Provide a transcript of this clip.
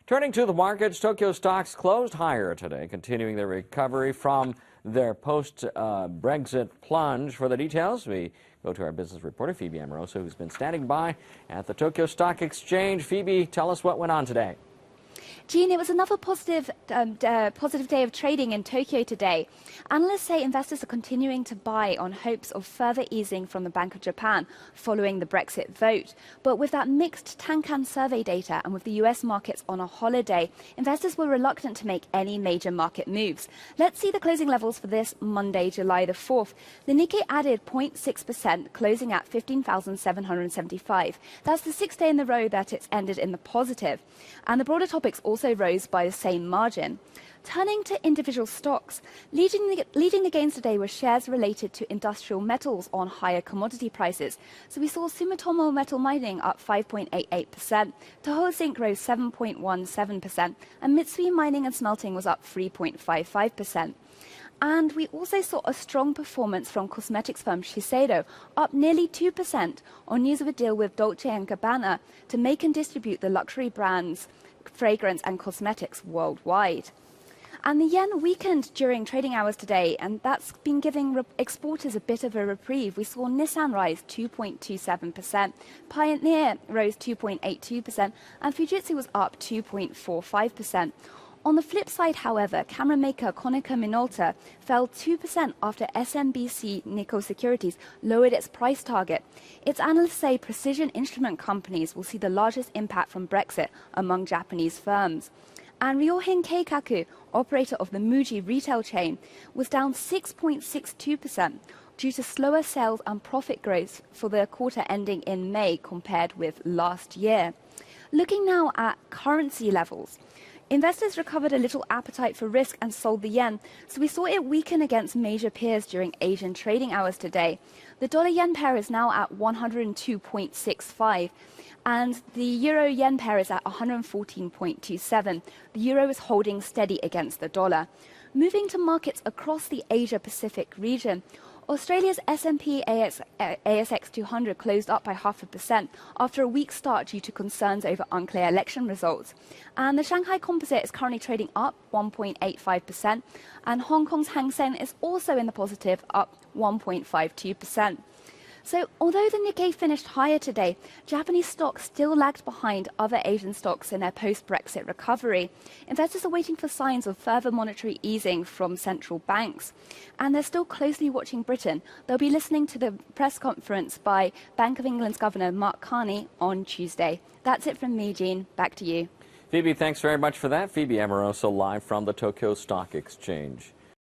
Turning to the markets, Tokyo stocks closed higher today, continuing their recovery from their post-Brexit plunge. For the details, we go to our business reporter, Phoebe Amoroso, who's been standing by at the Tokyo Stock Exchange. Phoebe, tell us what went on today. Jean, it was another positive day of trading in Tokyo today. Analysts say investors are continuing to buy on hopes of further easing from the Bank of Japan following the Brexit vote. But with that mixed Tankan survey data and with the US markets on a holiday, investors were reluctant to make any major market moves. Let's see the closing levels for this Monday, July the 4th. The Nikkei added 0.6%, closing at 15,775. That's the sixth day in a row that it's ended in the positive. And the broader topics also rose by the same margin. Turning to individual stocks, leading the gains today were shares related to industrial metals on higher commodity prices. So we saw Sumitomo Metal Mining up 5.88%, Toho Zinc rose 7.17%, and Mitsui Mining and Smelting was up 3.55%. And we also saw a strong performance from cosmetics firm Shiseido, up nearly 2% on news of a deal with Dolce & Gabbana to make and distribute the luxury brands, fragrance and cosmetics worldwide. And the yen weakened during trading hours today, and that's been giving exporters a bit of a reprieve. We saw Nissan rise 2.27%, Pioneer rose 2.82%, and Fujitsu was up 2.45%. On the flip side, however, camera maker Konica Minolta fell 2% after SMBC Nikko Securities lowered its price target. Its analysts say precision instrument companies will see the largest impact from Brexit among Japanese firms. And Ryohin Keikaku, operator of the Muji retail chain, was down 6.62% due to slower sales and profit growth for the quarter ending in May compared with last year. Looking now at currency levels. Investors recovered a little appetite for risk and sold the yen, so we saw it weaken against major peers during Asian trading hours today. The dollar-yen pair is now at 102.65, and the euro-yen pair is at 114.27. The euro is holding steady against the dollar. Moving to markets across the Asia-Pacific region, Australia's S&P ASX 200 closed up by 0.5% after a weak start due to concerns over unclear election results. And the Shanghai Composite is currently trading up 1.85%, and Hong Kong's Hang Seng is also in the positive, up 1.52%. So although the Nikkei finished higher today, Japanese stocks still lagged behind other Asian stocks in their post-Brexit recovery. Investors are waiting for signs of further monetary easing from central banks. And they're still closely watching Britain. They'll be listening to the press conference by Bank of England's Governor Mark Carney on Tuesday. That's it from me, Jean. Back to you. Phoebe, thanks very much for that. Phoebe Amoroso live from the Tokyo Stock Exchange.